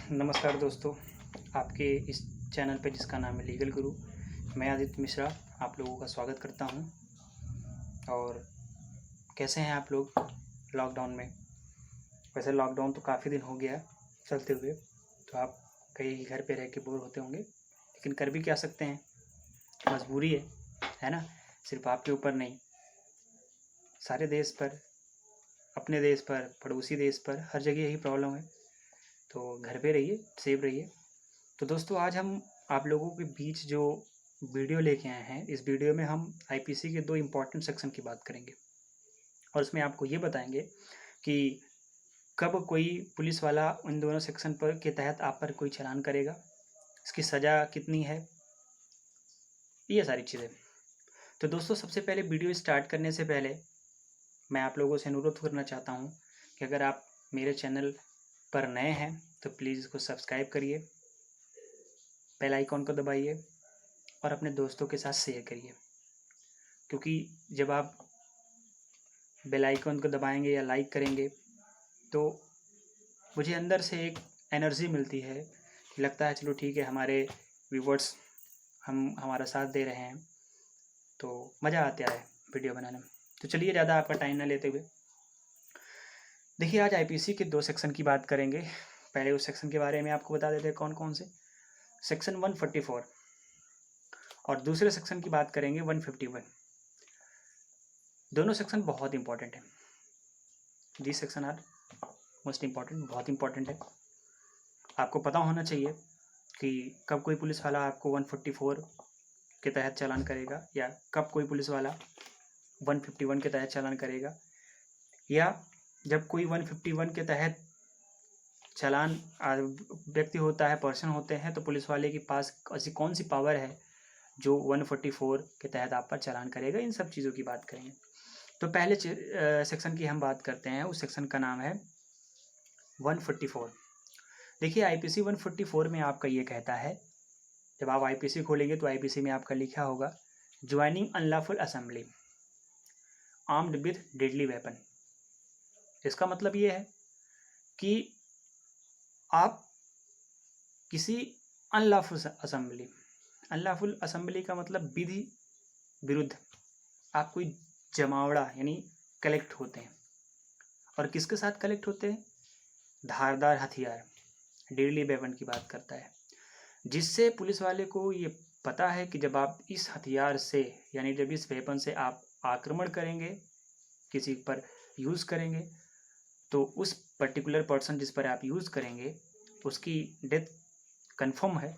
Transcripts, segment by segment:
नमस्कार दोस्तों, आपके इस चैनल पे जिसका नाम है लीगल गुरु। मैं आदित्य मिश्रा आप लोगों का स्वागत करता हूं। और कैसे हैं आप लोग लॉकडाउन में? वैसे लॉकडाउन तो काफ़ी दिन हो गया चलते हुए, तो आप कहीं घर पे रह के बोर होते होंगे, लेकिन कर भी क्या सकते हैं, मजबूरी है ना। सिर्फ आपके ऊपर नहीं, सारे देश पर, अपने देश पर, पड़ोसी देश पर, हर जगह यही प्रॉब्लम है। तो घर पे रहिए, सेफ रहिए। तो दोस्तों, आज हम आप लोगों के बीच जो वीडियो लेके आए हैं, इस वीडियो में हम आईपीसी के 2 इम्पॉर्टेंट सेक्शन की बात करेंगे और इसमें आपको ये बताएंगे कि कब कोई पुलिस वाला उन दोनों सेक्शन पर के तहत आप पर कोई चालान करेगा, इसकी सज़ा कितनी है, ये सारी चीज़ें। तो दोस्तों, सबसे पहले वीडियो स्टार्ट करने से पहले मैं आप लोगों से अनुरोध करना चाहता हूँ कि अगर आप मेरे चैनल पर नए हैं तो प्लीज़ इसको सब्सक्राइब करिए, बेल आइकॉन को दबाइए और अपने दोस्तों के साथ शेयर करिए। क्योंकि जब आप बेल आइकन को दबाएंगे या लाइक करेंगे तो मुझे अंदर से एक एनर्जी मिलती है कि लगता है चलो ठीक है, हमारे व्यूवर्स हमारा साथ दे रहे हैं, तो मज़ा आता है वीडियो बनाने में। तो चलिए, ज़्यादा आपका टाइम ना लेते हुए देखिए, आज आईपीसी के 2 सेक्शन की बात करेंगे। पहले उस सेक्शन के बारे में आपको बता देते हैं कौन कौन से। सेक्शन 144 और दूसरे सेक्शन की बात करेंगे 151। दोनों सेक्शन बहुत इंपॉर्टेंट है। This section are most important, बहुत इंपॉर्टेंट है। आपको पता होना चाहिए कि कब कोई पुलिस वाला आपको 144 के तहत चालान करेगा या कब कोई पुलिस वाला 151 के तहत चालान करेगा, या जब कोई 151 के तहत चालान व्यक्ति होता है, पर्सन होते हैं, तो पुलिस वाले के पास ऐसी कौन सी पावर है जो 144 के तहत आप पर चालान करेगा। इन सब चीज़ों की बात करेंगे। तो पहले सेक्शन की हम बात करते हैं। उस सेक्शन का नाम है 144। देखिए, आईपीसी 144 में आपका ये कहता है, जब आप आईपीसी खोलेंगे तो आईपीसी में आपका लिखा होगा joining unlawful assembly armed with deadly weapon. इसका मतलब ये है कि आप किसी अनलॉफुल असेंबली, अनलॉफुल असेंबली का मतलब विधि विरुद्ध आप कोई जमावड़ा यानी कलेक्ट होते हैं। और किसके साथ कलेक्ट होते हैं? धारदार हथियार, डेडली वेपन की बात करता है, जिससे पुलिस वाले को ये पता है कि जब आप इस हथियार से यानी जब इस वेपन से आप आक्रमण करेंगे, किसी पर यूज़ करेंगे, तो उस पर्टिकुलर पर्सन जिस पर आप यूज़ करेंगे उसकी डेथ कंफर्म है।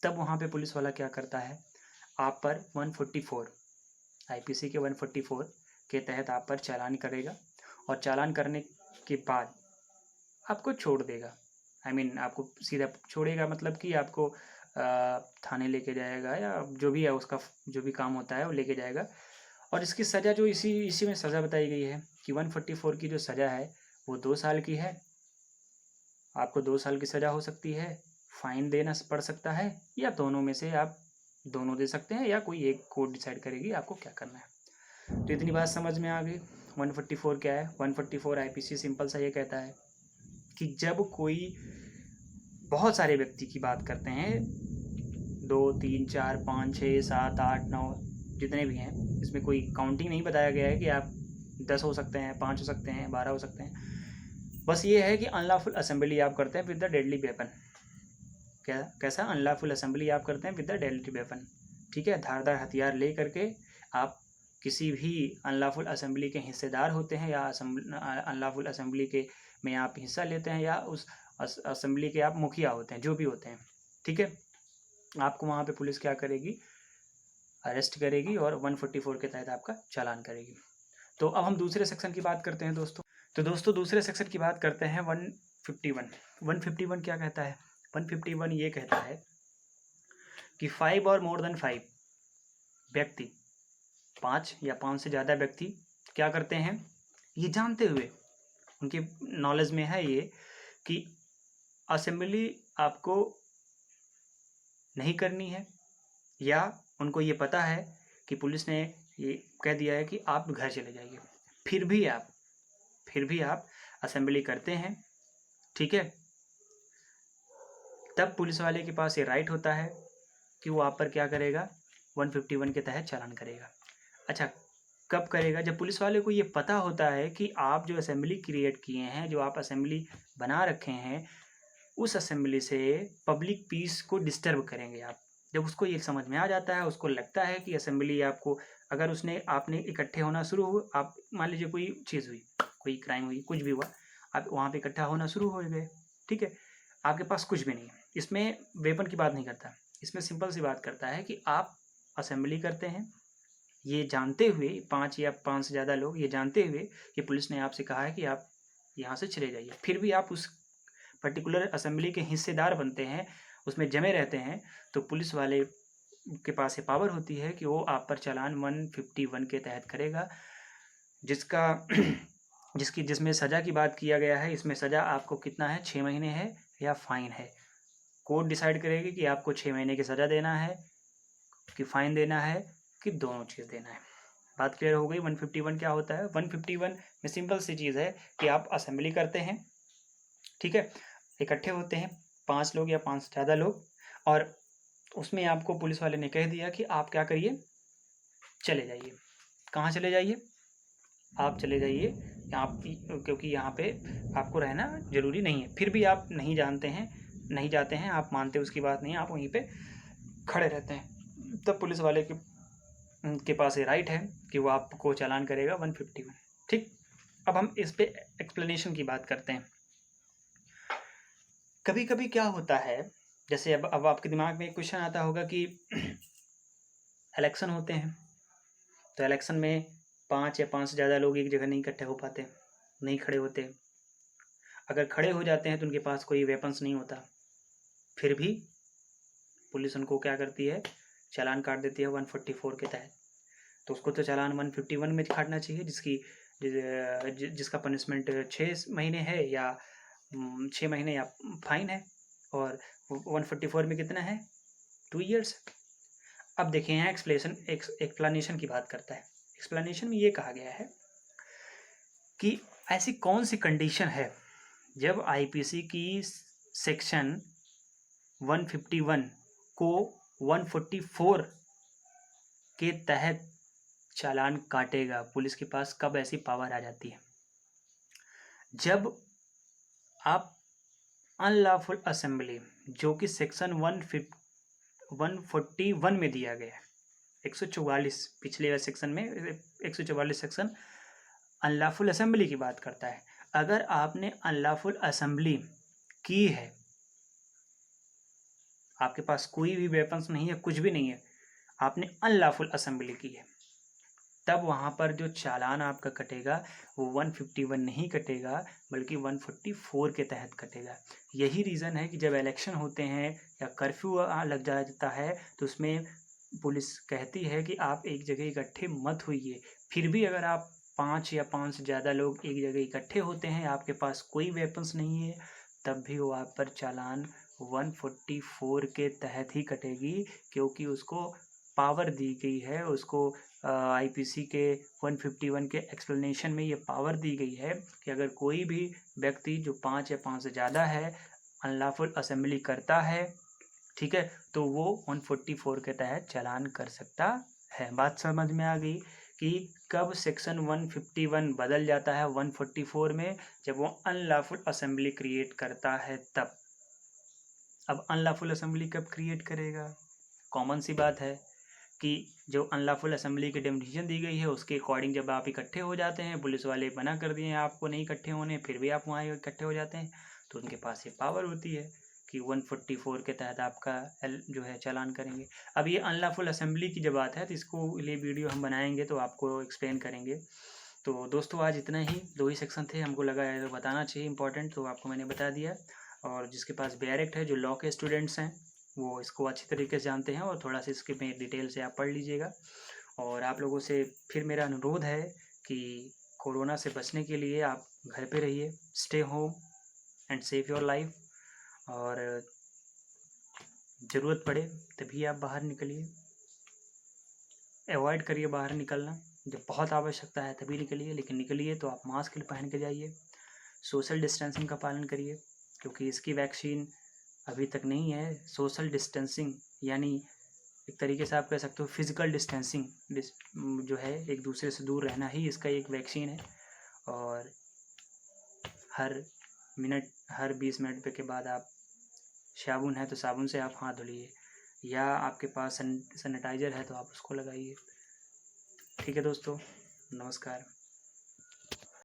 तब वहाँ पे पुलिस वाला क्या करता है, आप पर 144 आईपीसी के 144 के तहत आप पर चालान करेगा और चालान करने के बाद आपको छोड़ देगा। आपको सीधा छोड़ेगा, मतलब कि आपको थाने लेके जाएगा या जो भी है उसका जो भी काम होता है वो लेके जाएगा। और इसकी सज़ा जो इसी में सज़ा बताई गई है कि 144 की जो सज़ा है वो 2 साल की है। आपको 2 साल की सज़ा हो सकती है, फाइन देना पड़ सकता है, या दोनों में से आप दोनों दे सकते हैं, या कोई एक कोर्ट डिसाइड करेगी आपको क्या करना है। तो इतनी बात समझ में आ गई। 144 क्या है? 144 आईपीसी सिंपल सा ये कहता है कि जब कोई, बहुत सारे व्यक्ति की बात करते हैं, 2 3 4 5 6 7 8 9 जितने भी हैं, इसमें कोई काउंटिंग नहीं बताया गया है कि आप 10 हो सकते हैं, 5 हो सकते हैं, 12 हो सकते हैं। बस ये है कि अनलॉफुल असेंबली आप करते हैं विद द डेडली वेपन। कैसा? अनलॉफुल असेंबली आप करते हैं विद द डेडली वेपन। ठीक है, धारदार हथियार ले करके आप किसी भी अनलॉफुल असेंबली के हिस्सेदार होते हैं, या अनलॉफुल असेंबली के में आप हिस्सा लेते हैं, या उस असेंबली के आप मुखिया होते हैं, जो भी होते हैं। ठीक है, आपको वहाँ पे पुलिस क्या करेगी? अरेस्ट करेगी और 144 के तहत आपका चालान करेगी। तो अब हम दूसरे सेक्शन की बात करते हैं दोस्तों। तो दोस्तों, दूसरे सेक्शन की बात करते हैं 151। 151 क्या कहता है? 151 ये कहता है कि 5 और मोर देन 5 व्यक्ति, 5 या 5 से ज़्यादा व्यक्ति क्या करते हैं, ये जानते हुए, उनके नॉलेज में है ये कि असेंबली आपको नहीं करनी है, या उनको ये पता है कि पुलिस ने ये कह दिया है कि आप घर चले जाइए, फिर भी आप असेंबली करते हैं। ठीक है, तब पुलिस वाले के पास ये राइट होता है कि वो आप पर क्या करेगा, 151 के तहत चालान करेगा। अच्छा, कब करेगा? जब पुलिस वाले को ये पता होता है कि आप जो असेंबली क्रिएट किए हैं, जो आप असेंबली बना रखे हैं, उस असेंबली से पब्लिक पीस को डिस्टर्ब करेंगे आप। जब उसको ये समझ में आ जाता है, उसको लगता है कि असेंबली आपको, अगर आपने इकट्ठे होना शुरू हो, आप मान लीजिए कोई चीज़ हुई, कोई क्राइम हुई, कुछ भी हुआ, आप वहाँ पे इकट्ठा होना शुरू हो गए, ठीक है, आपके पास कुछ भी नहीं है, इसमें वेपन की बात नहीं करता, इसमें सिंपल सी बात करता है कि आप असेंबली करते हैं, ये जानते हुए 5 या 5 से ज़्यादा लोग ये जानते हुए कि पुलिस ने आपसे कहा है कि आप यहाँ से चले जाइए, फिर भी आप उस पर्टिकुलर असेंबली के हिस्सेदार बनते हैं, उसमें जमे रहते हैं, तो पुलिस वाले के पास ये पावर होती है कि वो आप पर चालान 151 के तहत करेगा, जिसका जिसमें सज़ा की बात किया गया है। इसमें सज़ा आपको कितना है, 6 महीने है या फाइन है। कोर्ट डिसाइड करेगी कि आपको 6 महीने की सज़ा देना है, कि फाइन देना है, कि दोनों चीज़ देना है। बात क्लियर हो गई। 151 क्या होता है? 151 में सिंपल सी चीज़ है कि आप असेंबली करते हैं, ठीक है, इकट्ठे होते हैं 5 लोग या 5 से ज़्यादा लोग, और उसमें आपको पुलिस वाले ने कह दिया कि आप क्या करिए, चले जाइए। कहाँ चले जाइए? आप चले जाइए आप, क्योंकि यहाँ पे आपको रहना ज़रूरी नहीं है, फिर भी आप नहीं जानते हैं, नहीं जाते हैं, आप मानते उसकी बात नहीं है, आप वहीं पे खड़े रहते हैं, तब पुलिस वाले के पास ये राइट है कि वो आपको चालान करेगा 151। ठीक, अब हम इस पे एक्सप्लेनेशन की बात करते हैं। कभी कभी क्या होता है, जैसे अब आपके दिमाग में एक क्वेश्चन आता होगा कि इलेक्शन होते हैं, तो इलेक्शन में 5 या 5 से ज़्यादा लोग एक जगह नहीं इकट्ठे हो पाते, नहीं खड़े होते, अगर खड़े हो जाते हैं तो उनके पास कोई वेपन्स नहीं होता, फिर भी पुलिस उनको क्या करती है, चालान काट देती है 144 के तहत। तो उसको तो चालान 151 में काटना चाहिए, जिसका पनिशमेंट 6 महीने है या 6 महीने या फाइन है, और 144 में कितना है, 2 ईयर्स। अब देखिए यहाँ एक्सप्लेनेशन की बात करता है। एक्सप्लेनेशन में ये कहा गया है कि ऐसी कौन सी कंडीशन है जब आईपीसी की सेक्शन 151 को 144 के तहत चालान काटेगा। पुलिस के पास कब ऐसी पावर आ जाती है? जब आप अनलॉफुल असेंबली, जो कि सेक्शन 141 में दिया गया है, 144 पिछले सेक्शन में 144 सेक्शन अनलॉफुल असेंबली की बात करता है। अगर आपने अनलॉफुल असेंबली की है, आपके पास कोई भी वेपन्स नहीं है, कुछ भी नहीं है, आपने अनलॉफुल असेंबली की है, तब वहाँ पर जो चालान आपका कटेगा वो 151 नहीं कटेगा, बल्कि 144 के तहत कटेगा। यही रीज़न है कि जब इलेक्शन होते हैं या कर्फ्यू लग जाता है, तो उसमें पुलिस कहती है कि आप एक जगह इकट्ठे मत होइए। फिर भी अगर आप 5 या 5 से ज़्यादा लोग एक जगह इकट्ठे होते हैं, आपके पास कोई वेपन्स नहीं है, तब भी वो आप पर चालान 144 के तहत ही कटेगी, क्योंकि उसको पावर दी गई है, उसको आईपीसी के 151 के एक्सप्लेनेशन में ये पावर दी गई है कि अगर कोई भी व्यक्ति जो 5 या 5 से ज़्यादा है अनलॉफुल असेंबली करता है, ठीक है, तो वो 144 के तहत चालान कर सकता है। बात समझ में आ गई कि कब सेक्शन 151 बदल जाता है 144 में? जब वो अनलॉफुल असेंबली क्रिएट करता है तब। अब अनलॉफुल असेंबली कब क्रिएट करेगा? कॉमन सी बात है कि जो अनलॉफुल असेंबली की डेफिनेशन दी गई है उसके अकॉर्डिंग जब आप इकट्ठे हो जाते हैं, पुलिस वाले मना कर दिए हैं आपको नहीं इकट्ठे होने, फिर भी आप वहाँ इकट्ठे हो जाते हैं, तो उनके पास ये पावर होती है कि 144 के तहत आपका जो है चालान करेंगे। अब ये अनलॉफुल असेंबली की जब बात है तो इसको लिए वीडियो हम बनाएंगे तो आपको एक्सप्लेन करेंगे। तो दोस्तों आज इतना ही, 2 ही सेक्शन थे, हमको लगा है तो बताना चाहिए इंपॉर्टेंट, तो आपको मैंने बता दिया। और जिसके पास डायरेक्ट है, जो लॉ के स्टूडेंट्स हैं, वो इसको अच्छी तरीके से जानते हैं, और थोड़ा सा इसके में डिटेल से आप पढ़ लीजिएगा। और आप लोगों से फिर मेरा अनुरोध है कि कोरोना से बचने के लिए आप घर पे रहिए, stay home and save your life, और ज़रूरत पड़े तभी आप बाहर निकलिए, अवॉइड करिए बाहर निकलना, जब बहुत आवश्यकता है तभी निकलिए, लेकिन निकलिए तो आप मास्क पहन के जाइए, सोशल डिस्टेंसिंग का पालन करिए, क्योंकि इसकी वैक्सीन अभी तक नहीं है। सोशल डिस्टेंसिंग यानी एक तरीके से आप कह सकते हो फिजिकल डिस्टेंसिंग जो है, एक दूसरे से दूर रहना ही इसका एक वैक्सीन है। और हर 20 मिनट के बाद आप, साबुन है तो साबुन से आप हाथ धुलिए, या आपके पास सैनिटाइज़र है तो आप उसको लगाइए। ठीक है दोस्तों, नमस्कार।